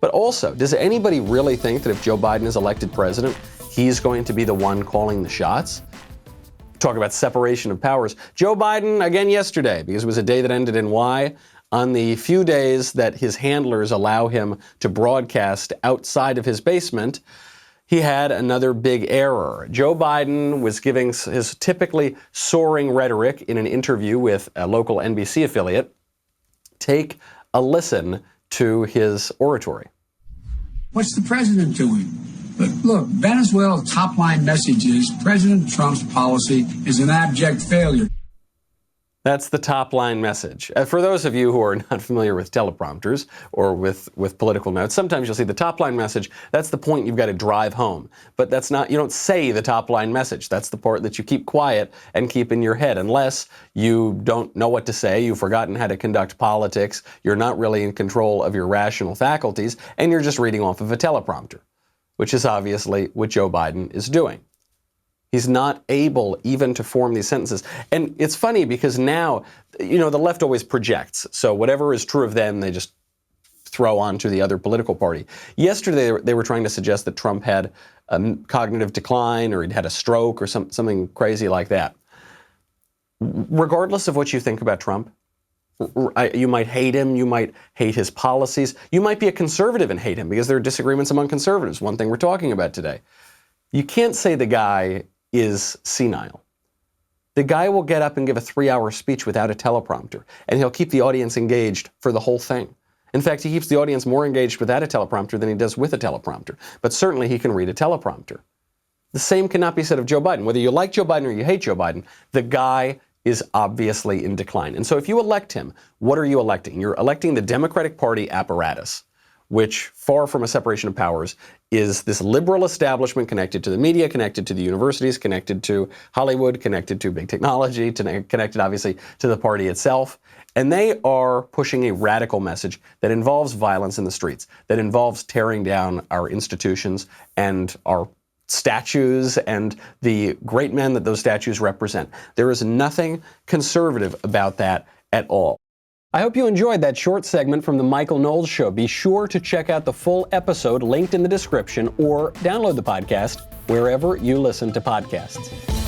But also, does anybody really think that if Joe Biden is elected president, he's going to be the one calling the shots? Talk about separation of powers. Joe Biden, again yesterday, because it was a day that ended in Y, on the few days that his handlers allow him to broadcast outside of his basement, he had another big error. Joe Biden was giving his typically soaring rhetoric in an interview with a local NBC affiliate. Take a listen to his oratory. What's the president doing? Look, Venezuela's top-line message is President Trump's policy is an abject failure. That's the top-line message. For those of you who are not familiar with teleprompters or with political notes, sometimes you'll see the top-line message. That's the point you've got to drive home. But that's not, you don't say the top-line message. That's the part that you keep quiet and keep in your head. Unless you don't know what to say, you've forgotten how to conduct politics, you're not really in control of your rational faculties, and you're just reading off of a teleprompter, which is obviously what Joe Biden is doing. He's not able even to form these sentences. And it's funny because now, the left always projects. So whatever is true of them, they just throw onto the other political party. Yesterday, they were trying to suggest that Trump had a cognitive decline or he'd had a stroke or something crazy like that. Regardless of what you think about Trump, you might hate him, you might hate his policies, you might be a conservative and hate him because there are disagreements among conservatives, one thing we're talking about today. You can't say the guy is senile. The guy will get up and give a 3-hour speech without a teleprompter, and he'll keep the audience engaged for the whole thing. In fact, he keeps the audience more engaged without a teleprompter than he does with a teleprompter. But certainly he can read a teleprompter. The same cannot be said of Joe Biden. Whether you like Joe Biden or you hate Joe Biden, the guy is obviously in decline. And so if you elect him, what are you electing? You're electing the Democratic Party apparatus, which, far from a separation of powers, is this liberal establishment connected to the media, connected to the universities, connected to Hollywood, connected to big technology, connected, obviously, to the party itself. And they are pushing a radical message that involves violence in the streets, that involves tearing down our institutions and our statues and the great men that those statues represent. There is nothing conservative about that at all. I hope you enjoyed that short segment from the Michael Knowles Show. Be sure to check out the full episode linked in the description or download the podcast wherever you listen to podcasts.